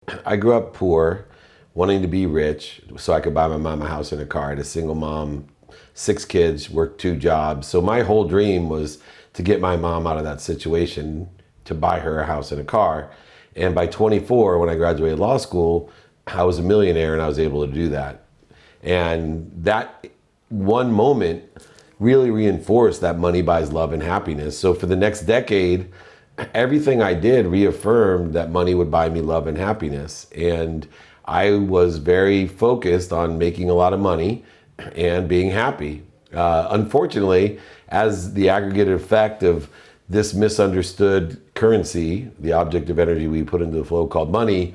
I grew up poor, wanting to be rich so I could buy my mom a house and a car. I had a single mom, 6 kids, worked 2 jobs. So my whole dream was to get my mom out of that situation, to buy her a house and a car. And by 24, when I graduated law school, I was a millionaire and I was able to do that. And that one moment really reinforced that money buys love and happiness. So for the next decade, everything I did reaffirmed that money would buy me love and happiness. And I was very focused on making a lot of money and being happy. Unfortunately, as the aggregate effect of this misunderstood currency, the object of energy we put into the flow called money,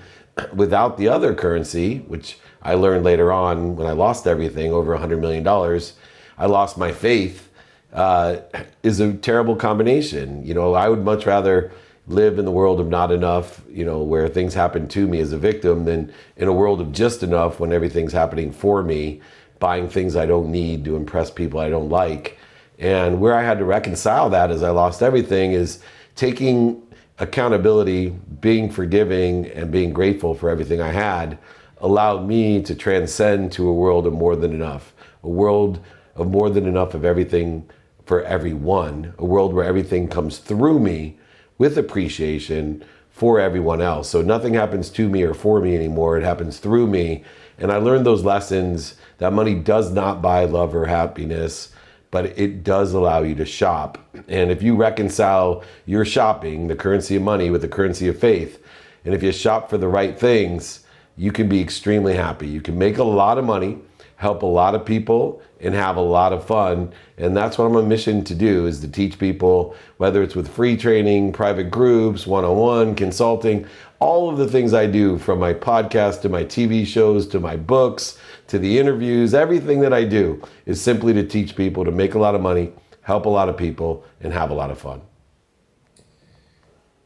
without the other currency, which I learned later on when I lost everything, over $100 million, I lost my faith, is a terrible combination. I would much rather live in the world of not enough, where things happen to me as a victim, than in a world of just enough when everything's happening for me, buying things I don't need to impress people I don't like. And where I had to reconcile that as I lost everything is taking accountability, being forgiving, and being grateful for everything I had allowed me to transcend to a world of more than enough, a world of more than enough of everything for everyone, a world where everything comes through me with appreciation for everyone else. So nothing happens to me or for me anymore, it happens through me. And I learned those lessons that money does not buy love or happiness, but it does allow you to shop. And if you reconcile your shopping, the currency of money, with the currency of faith, and if you shop for the right things, you can be extremely happy. You can make a lot of money, help a lot of people, and have a lot of fun. And that's what I'm on a mission to do, is to teach people, whether it's with free training, private groups, one-on-one, consulting, all of the things I do, from my podcast to my TV shows to my books to the interviews, everything that I do is simply to teach people to make a lot of money, help a lot of people, and have a lot of fun.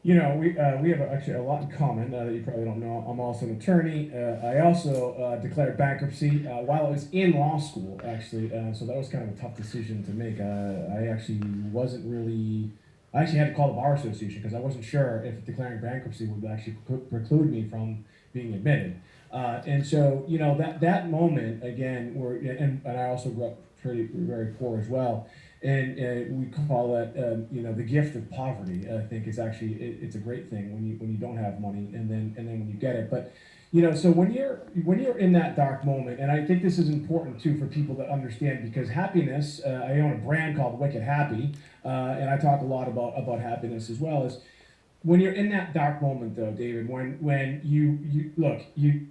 We have actually a lot in common that you probably don't know. I'm also an attorney. I also declared bankruptcy while I was in law school, actually. So that was kind of a tough decision to make. I actually wasn't really. I actually had to call the bar association because I wasn't sure if declaring bankruptcy would actually preclude me from being admitted. And so that moment again, where and I also grew up very poor as well. And we call that the gift of poverty. I think is actually it's a great thing when you don't have money, and then when you get it. But so when you're in that dark moment, and I think this is important too for people to understand, because happiness. I own a brand called Wicked Happy, and I talk a lot about happiness as well. Is when you're in that dark moment, though, David. When you look you.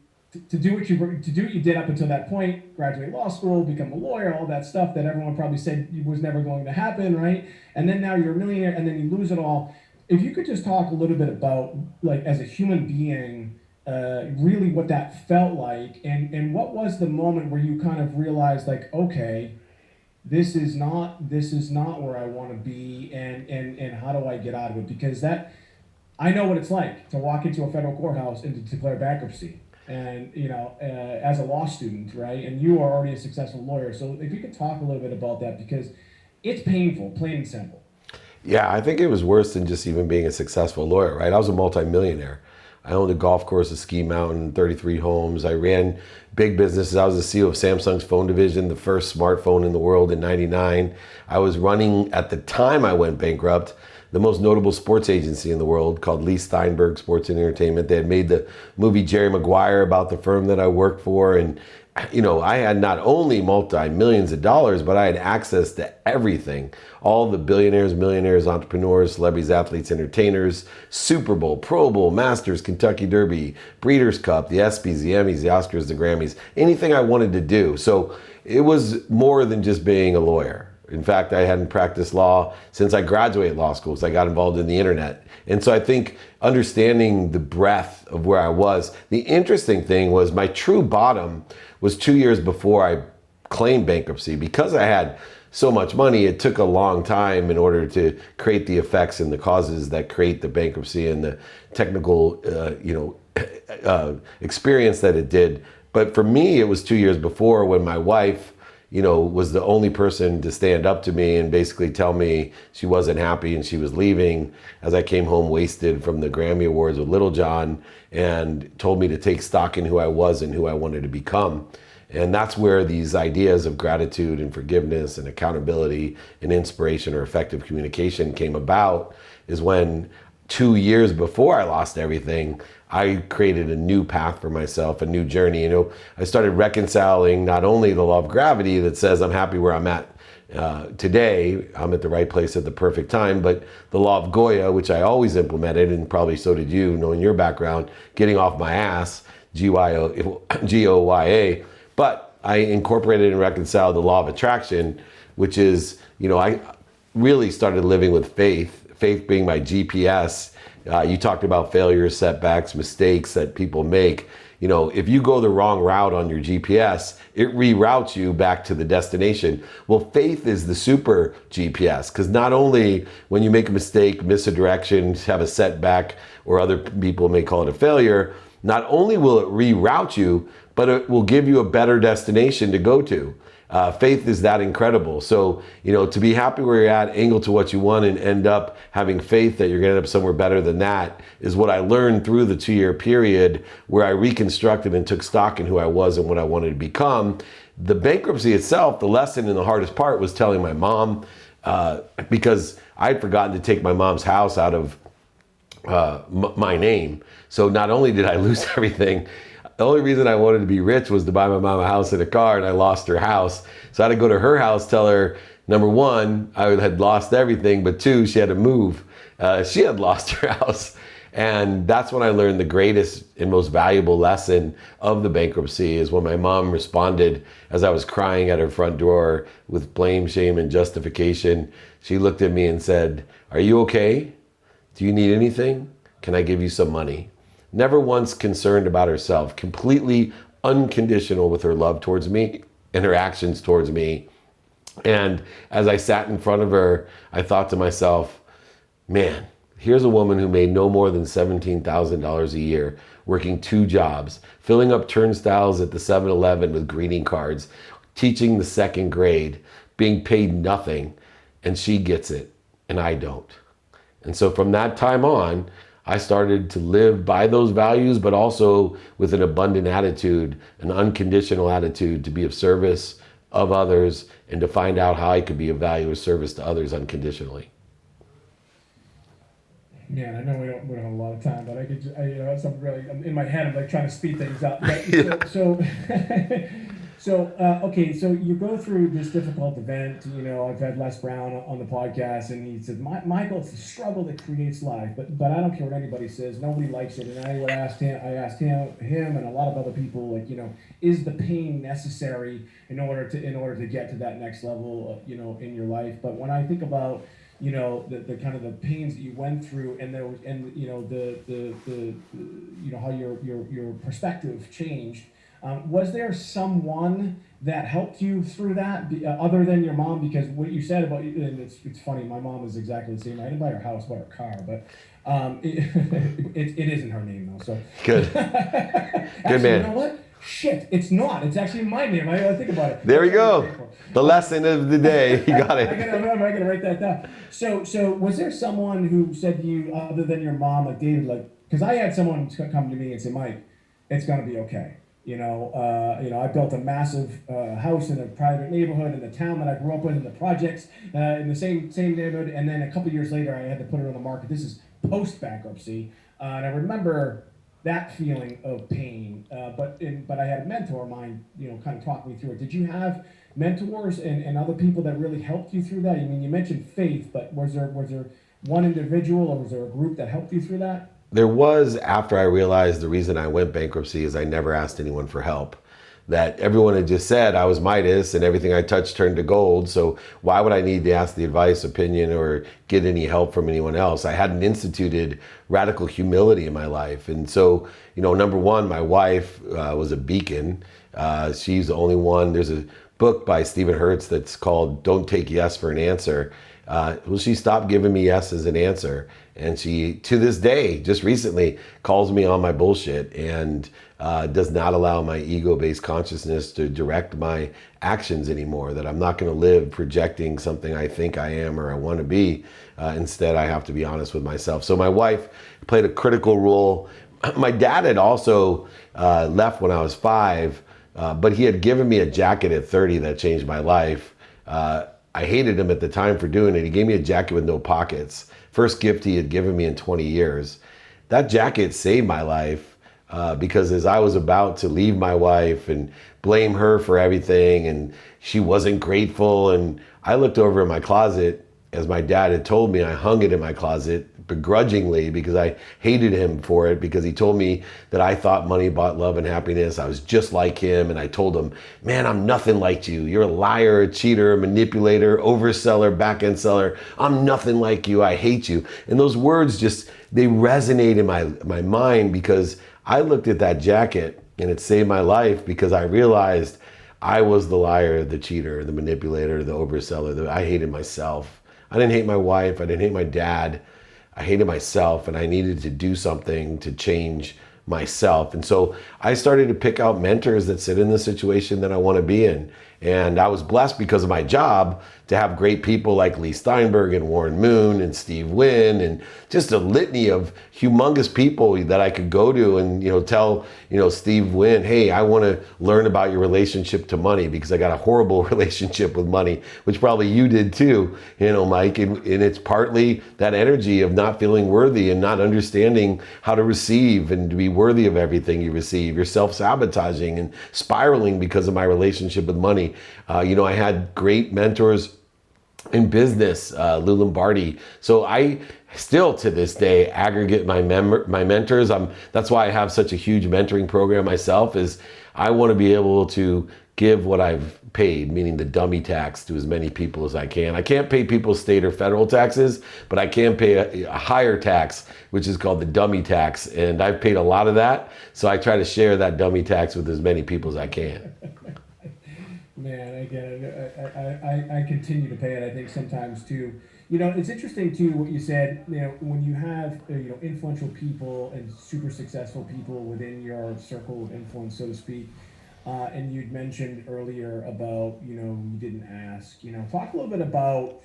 To do what you did up until that point, graduate law school, become a lawyer, all that stuff that everyone probably said was never going to happen, right? And then now you're a millionaire, and then you lose it all. If you could just talk a little bit about, like, as a human being, really what that felt like, and what was the moment where you kind of realized, like, okay, this is not where I want to be, and how do I get out of it? Because that I know what it's like to walk into a federal courthouse and to declare bankruptcy. And as a law student, right? And you are already a successful lawyer, so if you could talk a little bit about that, because it's painful, plain and simple. Yeah, I think it was worse than just even being a successful lawyer, right? I was a multimillionaire. I owned a golf course at Ski Mountain, 33 homes. I ran big businesses. I was the CEO of Samsung's phone division, the first smartphone in the world in '99. I was running, at the time I went bankrupt, the most notable sports agency in the world called Leigh Steinberg Sports Entertainment. They had made the movie Jerry Maguire about the firm that I worked for. And, I had not only multi-millions of dollars, but I had access to everything. All the billionaires, millionaires, entrepreneurs, celebrities, athletes, entertainers, Super Bowl, Pro Bowl, Masters, Kentucky Derby, Breeders' Cup, the ESPYs, the Emmys, the Oscars, the Grammys, anything I wanted to do. So it was more than just being a lawyer. In fact, I hadn't practiced law since I graduated law school, so I got involved in the internet. And so I think understanding the breadth of where I was, the interesting thing was my true bottom was 2 years before I claimed bankruptcy. Because I had so much money, it took a long time in order to create the effects and the causes that create the bankruptcy and the technical, experience that it did. But for me, it was 2 years before, when my wife was the only person to stand up to me and basically tell me she wasn't happy and she was leaving as I came home wasted from the Grammy Awards with Little John, and told me to take stock in who I was and who I wanted to become. And that's where these ideas of gratitude and forgiveness and accountability and inspiration or effective communication came about, is when 2 years before I lost everything, I created a new path for myself, a new journey. I started reconciling not only the law of gravity that says I'm happy where I'm at today, I'm at the right place at the perfect time, but the law of Goya, which I always implemented, and probably so did you, knowing your background, getting off my ass, Goya, but I incorporated and reconciled the law of attraction, which is, I really started living with faith being my GPS. You talked about failures, setbacks, mistakes that people make. If you go the wrong route on your GPS, it reroutes you back to the destination. Well, faith is the super GPS, because not only when you make a mistake, miss a direction, have a setback, or other people may call it a failure, not only will it reroute you, but it will give you a better destination to go to. Faith is that incredible. So, to be happy where you're at, angle to what you want, and end up having faith that you're going to end up somewhere better than that, is what I learned through the 2-year period where I reconstructed and took stock in who I was and what I wanted to become. The bankruptcy itself, the lesson and the hardest part was telling my mom, because I'd forgotten to take my mom's house out of my name. So not only did I lose everything, the only reason I wanted to be rich was to buy my mom a house and a car, and I lost her house. So I had to go to her house, tell her, number one, I had lost everything, but two, she had to move. She had lost her house. And that's when I learned the greatest and most valuable lesson of the bankruptcy, is when my mom responded as I was crying at her front door with blame, shame, and justification. She looked at me and said, "Are you okay? Do you need anything? Can I give you some money?" Never once concerned about herself, completely unconditional with her love towards me and her actions towards me. And as I sat in front of her, I thought to myself, man, here's a woman who made no more than $17,000 a year, working 2 jobs, filling up turnstiles at the 7-Eleven with greeting cards, teaching the 2nd grade, being paid nothing, and she gets it, and I don't. And so from that time on, I started to live by those values, but also with an abundant attitude, an unconditional attitude to be of service of others, and to find out how I could be of value or service to others unconditionally. Man, I know we don't have a lot of time, but I could, that's something really in my head. I'm like trying to speed things up. But, okay, so you go through this difficult event. I've had Les Brown on the podcast, and he said, Michael, it's the struggle that creates life. But I don't care what anybody says. Nobody likes it. And I asked him, and a lot of other people, is the pain necessary in order to get to that next level, in your life? But when I think about the kind of the pains that you went through, and there was, and how your perspective changed. Was there someone that helped you through that, other than your mom? Because what you said about, and it's funny, my mom is exactly the same. I didn't buy her house, bought her car, but it isn't her name though. So good, actually, good man. You know what? Shit, it's not. It's actually my name. I gotta think about it. There we go. The lesson of the day. You got it. I gotta write that down. So was there someone who said to you, other than your mom, like David, because I had someone come to me and say, Mike, it's gonna be okay. I built a massive house in a private neighborhood in the town that I grew up in the projects in the same neighborhood, and then a couple years later I had to put it on the market. This is post bankruptcy, and I remember that feeling of pain. But I had a mentor of mine, kind of talk me through it. Did you have mentors and other people that really helped you through that? I mean, you mentioned faith, but was there one individual, or was there a group that helped you through that? There was, after I realized the reason I went bankruptcy is I never asked anyone for help. That everyone had just said I was Midas and everything I touched turned to gold. So why would I need to ask the advice, opinion, or get any help from anyone else? I hadn't instituted radical humility in my life. And so, number one, my wife was a beacon. She's the only one. There's a book by Stephen Hertz that's called Don't Take Yes for an Answer. Well, she stopped giving me yes as an answer. And she, to this day, just recently, calls me on my bullshit and does not allow my ego-based consciousness to direct my actions anymore. That I'm not going to live projecting something I think I am or I want to be. Instead, I have to be honest with myself. So my wife played a critical role. My dad had also left when I was 5, but he had given me a jacket at 30 that changed my life. I hated him at the time for doing it. He gave me a jacket with no pockets. First gift he had given me in 20 years. That jacket saved my life because as I was about to leave my wife and blame her for everything, and she wasn't grateful, and I looked over in my closet, as my dad had told me, I hung it in my closet begrudgingly because I hated him for it, because he told me that I thought money bought love and happiness. I was just like him. And I told him, man, I'm nothing like you. You're a liar, a cheater, a manipulator, overseller, back-end seller. I'm nothing like you. I hate you. And those words just, they resonate in my mind, because I looked at that jacket and it saved my life, because I realized I was the liar, the cheater, the manipulator, the overseller. I hated myself. I didn't hate my wife. I didn't hate my dad. I hated myself, and I needed to do something to change myself. And so I started to pick out mentors that sit in the situation that I want to be in. And I was blessed because of my job to have great people like Leigh Steinberg and Warren Moon and Steve Wynn, and just a litany of humongous people that I could go to and, tell, Steve Wynn, hey, I want to learn about your relationship to money, because I got a horrible relationship with money, which probably you did too, Mike. And it's partly that energy of not feeling worthy and not understanding how to receive and to be worthy of everything you receive. You're self-sabotaging and spiraling because of my relationship with money. I had great mentors in business, Lou Lombardi. So I still to this day aggregate my mentors. That's why I have such a huge mentoring program myself, is I want to be able to give what I've paid, meaning the dummy tax, to as many people as I can. I can't pay people state or federal taxes, but I can pay a higher tax, which is called the dummy tax. And I've paid a lot of that. So I try to share that dummy tax with as many people as I can. Man, I get it. I continue to pay it. I think sometimes too. It's interesting too what you said. When you have influential people and super successful people within your circle of influence, so to speak, and you'd mentioned earlier about you didn't ask. Talk a little bit about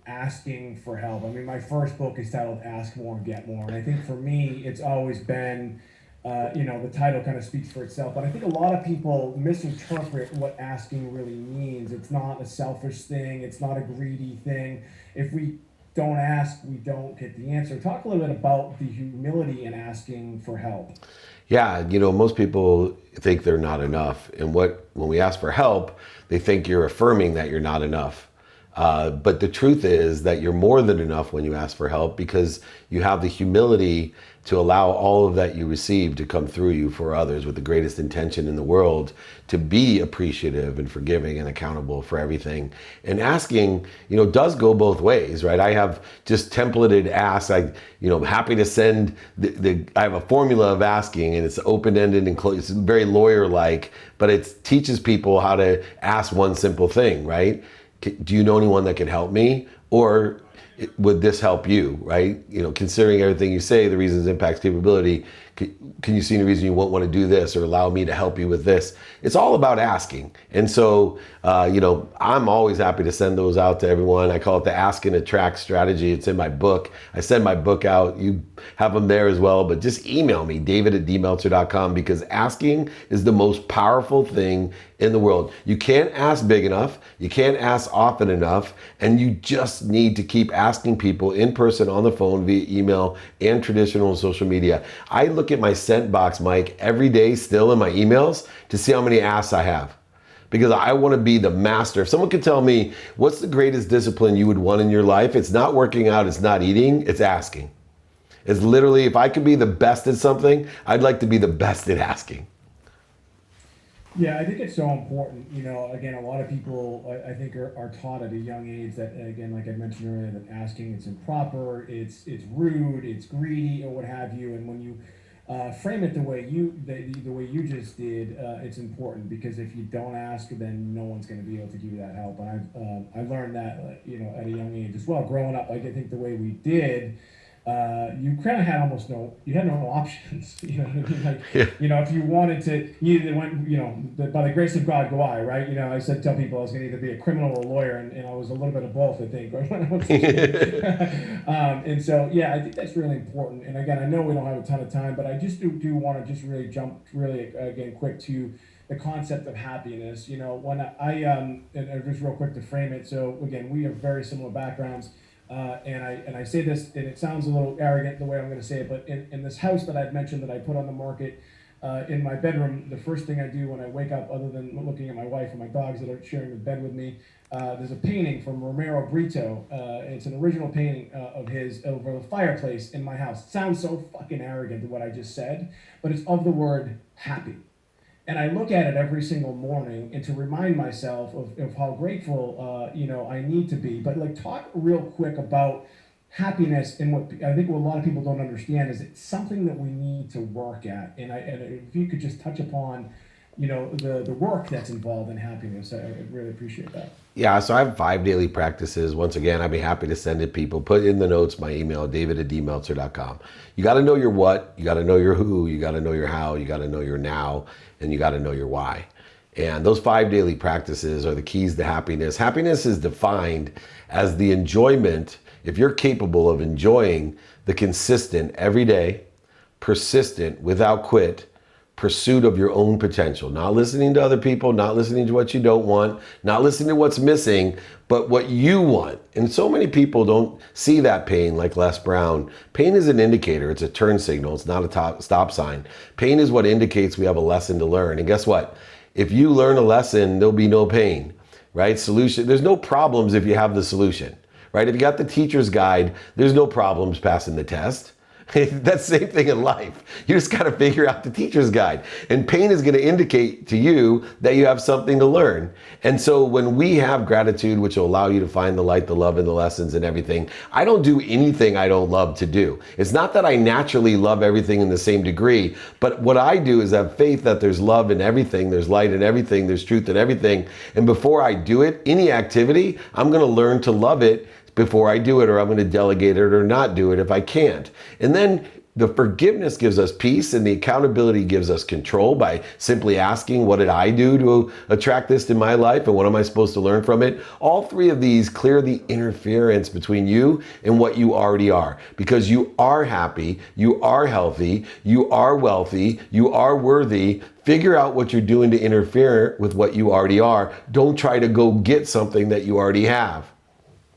asking for help. I mean, my first book is titled "Ask More, Get More," and I think for me, it's always been. The title kind of speaks for itself, but I think a lot of people misinterpret what asking really means. It's not a selfish thing. It's not a greedy thing. If we don't ask, we don't get the answer. Talk a little bit about the humility in asking for help. Yeah, most people think they're not enough. And when we ask for help, they think you're affirming that you're not enough. But the truth is that you're more than enough when you ask for help, because you have the humility to allow all of that you receive to come through you for others with the greatest intention in the world, to be appreciative and forgiving and accountable for everything. And asking, does go both ways, right? I have just templated ask. I'm happy to send I have a formula of asking, and it's open-ended and it's very lawyer-like, but it teaches people how to ask one simple thing, right? Do you know anyone that can help me? Or would this help you, right? Considering everything you say, the reasons, impacts, capability, can you see any reason you won't want to do this or allow me to help you with this? It's all about asking. And so, I'm always happy to send those out to everyone. I call it the ask and attract strategy. It's in my book. I send my book out. You have them there as well, but just email me, david@dmeltzer.com, because asking is the most powerful thing in the world. You can't ask big enough. You can't ask often enough. And you just need to keep asking people in person, on the phone, via email, and traditional social media. I look at my sent box, Mike, every day still in my emails to see how many asks I have, because I want to be the master. If someone could tell me what's the greatest discipline you would want in your life, it's not working out, it's not eating, it's asking. It's literally, if I could be the best at something, I'd like to be the best at asking. Yeah, I think it's so important. Again, a lot of people, I think, are taught at a young age that, again, like I mentioned earlier, that asking it's improper, it's rude, it's greedy, or what have you. And when you frame it the way the way you just did. It's important because if you don't ask, then no one's going to be able to give you that help. And I learned that at a young age as well. Growing up, like I think the way we did. You kind of had you had no options. You know what I mean? Like, Yeah. if you wanted to, you either went, by the grace of God go I, right? I said, tell people I was going to either be a criminal or a lawyer, and I was a little bit of both, I think, right? When I was a kid. And so, yeah, I think that's really important. And again, I know we don't have a ton of time, but I just do want to just really jump again, quick to the concept of happiness. When and just real quick to frame it. So again, we have very similar backgrounds. And I say this, and it sounds a little arrogant the way I'm going to say it, but in this house that I've mentioned that I put on the market, in my bedroom, the first thing I do when I wake up, other than looking at my wife and my dogs that are sharing the bed with me, there's a painting from Romero Brito. It's an original painting of his over the fireplace in my house. It sounds so fucking arrogant to what I just said, but it's of the word happy. And I look at it every single morning, and to remind myself of how grateful I need to be. But like, talk real quick about happiness, and what I think what a lot of people don't understand is it's something that we need to work at. And if you could just touch upon the work that's involved in happiness, I'd really appreciate that. Yeah, so I have 5 daily practices. Once again, I'd be happy to send it people. Put in the notes my email, david@dmeltzer.com. You got to know your what, you got to know your who, you got to know your how, you got to know your now, and you got to know your why. And those 5 daily practices are the keys to happiness. Happiness is defined as the enjoyment, if you're capable of enjoying the consistent, everyday, persistent, without quit, pursuit of your own potential, not listening to other people, not listening to what you don't want, not listening to what's missing, but what you want. And so many people don't see that pain like Les Brown. Pain is an indicator. It's a turn signal. It's not a stop sign. Pain is what indicates we have a lesson to learn. And guess what? If you learn a lesson, there'll be no pain, right? Solution. There's no problems if you have the solution, right? If you got the teacher's guide, there's no problems passing the test. That's the same thing in life. You just got to figure out the teacher's guide. And pain is going to indicate to you that you have something to learn. And so when we have gratitude, which will allow you to find the light, the love, and the lessons and everything, I don't do anything I don't love to do. It's not that I naturally love everything in the same degree, but what I do is have faith that there's love in everything, there's light in everything, there's truth in everything. And before I do it, any activity, I'm going to learn to love it before I do it, or I'm going to delegate it or not do it if I can't. And then the forgiveness gives us peace, and the accountability gives us control by simply asking, what did I do to attract this in my life, and what am I supposed to learn from it? All 3 of these clear the interference between you and what you already are, because you are happy, you are healthy, you are wealthy, you are worthy. Figure out what you're doing to interfere with what you already are. Don't try to go get something that you already have.